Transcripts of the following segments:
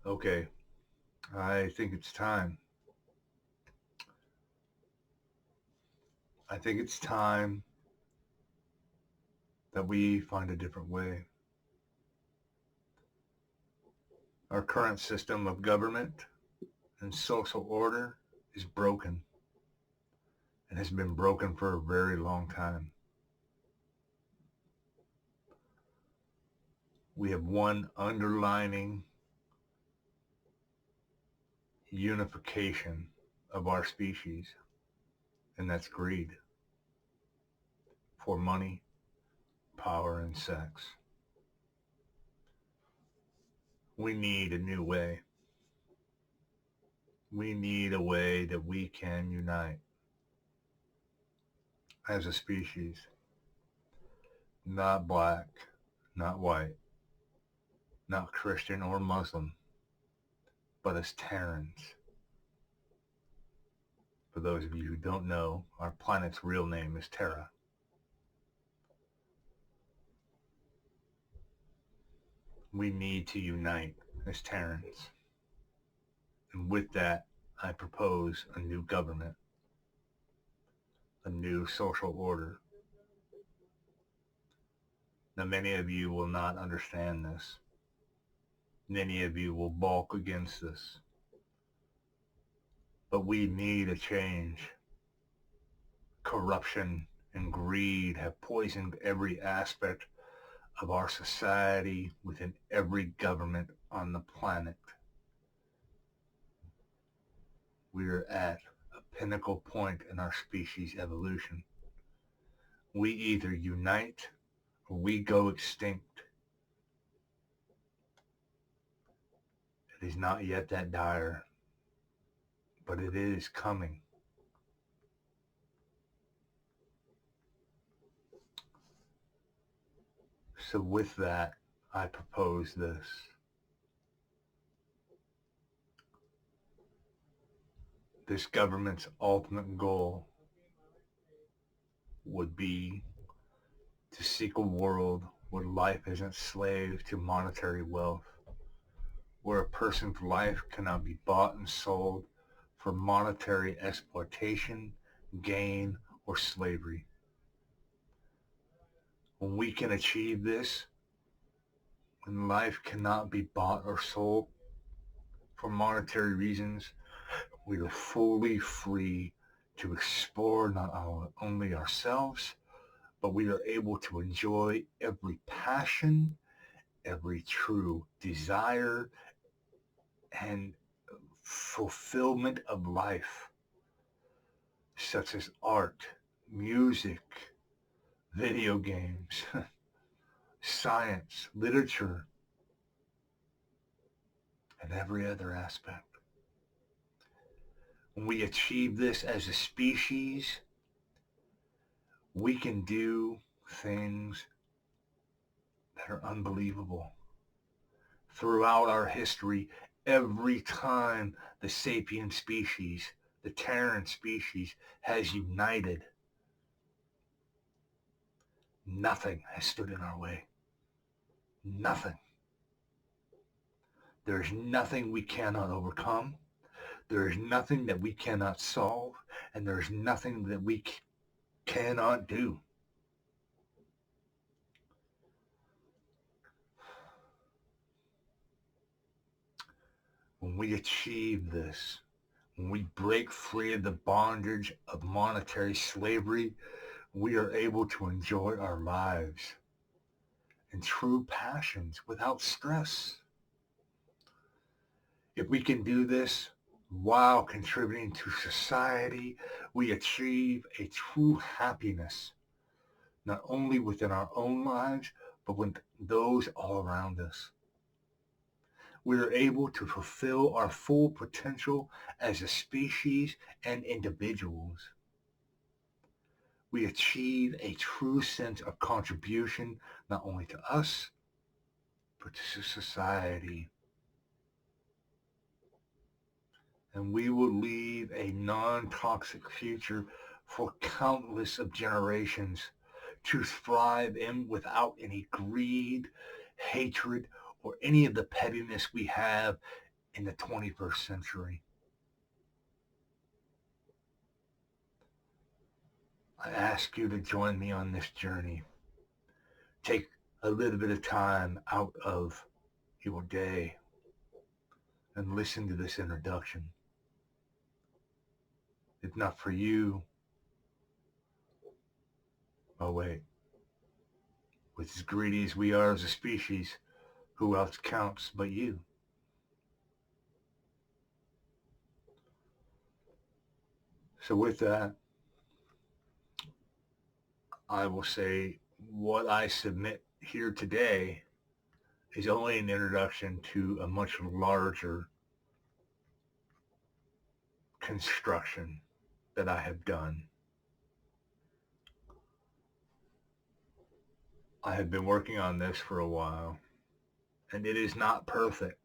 Okay, I think it's time. I think it's time that we find a different way. Our current system of government and social order is broken and has been broken for a very long time. We have one underlining unification of our species, and that's greed for money, power, and sex. We need a new way. We need a way that we can unite as a species, not black, not white, not Christian or Muslim, but as Terrans. For those of you who don't know, our planet's real name is Terra. We need to unite as Terrans. And with that, I propose a new government, a new social order. Now, many of you will not understand this. Many of you will balk against this. But we need a change. Corruption and greed have poisoned every aspect of our society within every government on the planet. We are at a pinnacle point in our species evolution. We either unite or we go extinct. It is not yet that dire, but it is coming. So with that, I propose this. This government's ultimate goal would be to seek a world where life isn't slave to monetary wealth, where a person's life cannot be bought and sold for monetary exploitation, gain, or slavery. When we can achieve this, when life cannot be bought or sold for monetary reasons, we are fully free to explore not only ourselves, but we are able to enjoy every passion, every true desire, and fulfillment of life, such as art, music, video games, science, literature, and every other aspect. When we achieve this as a species, we can do things that are unbelievable. Throughout our history, every time the sapien species, the Terran species, has united, nothing has stood in our way. Nothing. There is nothing we cannot overcome. There is nothing that we cannot solve. And there is nothing that we cannot do. When we achieve this, when we break free of the bondage of monetary slavery, we are able to enjoy our lives and true passions without stress. If we can do this while contributing to society, we achieve a true happiness, not only within our own lives, but with those all around us. We are able to fulfill our full potential as a species and individuals. We achieve a true sense of contribution, not only to us, but to society. And we will leave a non-toxic future for countless of generations to thrive in without any greed, hatred, or any of the pettiness we have in the 21st century. I ask you to join me on this journey. Take a little bit of time out of your day and listen to this introduction. If not for you, oh wait, with as greedy as we are as a species, who else counts but you? So with that, I will say what I submit here today is only an introduction to a much larger construction that I have done. I have been working on this for a while, and it is not perfect.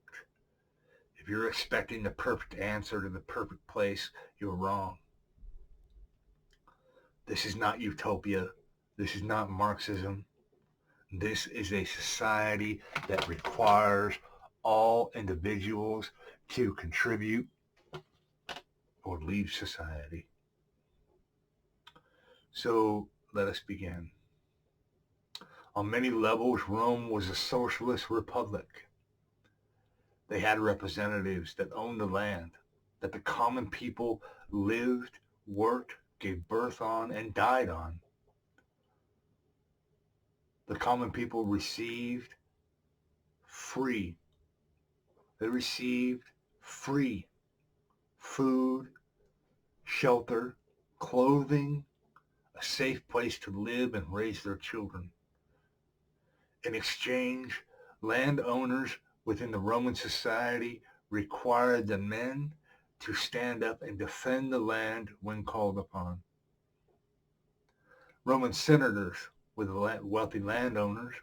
If you're expecting the perfect answer to the perfect place, you're wrong. This is not utopia. This is not Marxism. This is a society that requires all individuals to contribute or leave society. So let us begin. On many levels, Rome was a socialist republic. They had representatives that owned the land, that the common people lived, worked, gave birth on, and died on. The common people received free. They received free food, shelter, clothing, a safe place to live and raise their children. In exchange, landowners within the Roman society required the men to stand up and defend the land when called upon. Roman senators were the wealthy landowners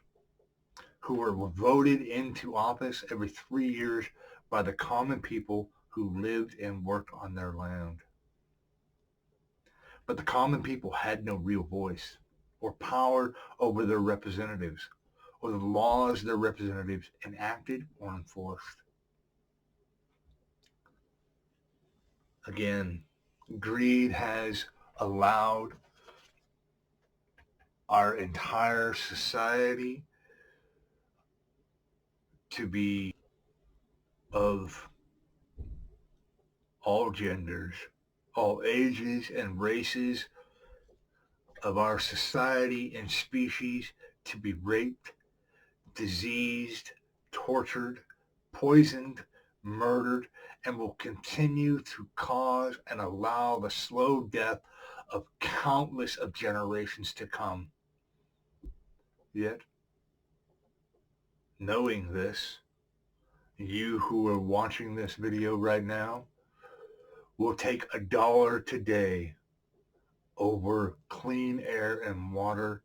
who were voted into office every 3 years by the common people who lived and worked on their land. But the common people had no real voice or power over their representatives or the laws their representatives enacted or enforced. Again, greed has allowed our entire society to be of all genders, all ages and races of our society and species to be raped, diseased, tortured, poisoned, murdered, and will continue to cause and allow the slow death of countless of generations to come. Yet, knowing this, you who are watching this video right now will take $1 today over clean air and water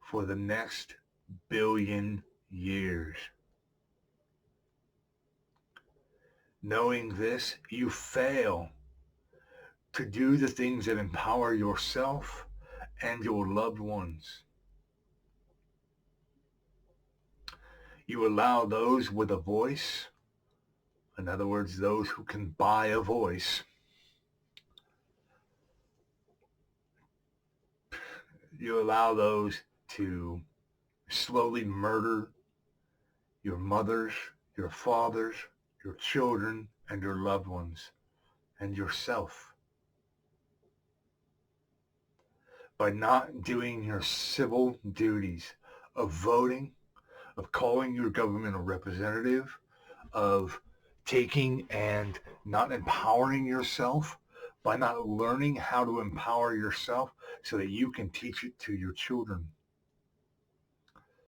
for the next billion years. Knowing this, you fail to do the things that empower yourself and your loved ones. You allow those with a voice, in other words, those who can buy a voice, you allow those to slowly murder your mothers, your fathers, your children, and your loved ones, and yourself. By not doing your civil duties of voting, of calling your government a representative, of taking and not empowering yourself, by not learning how to empower yourself so that you can teach it to your children.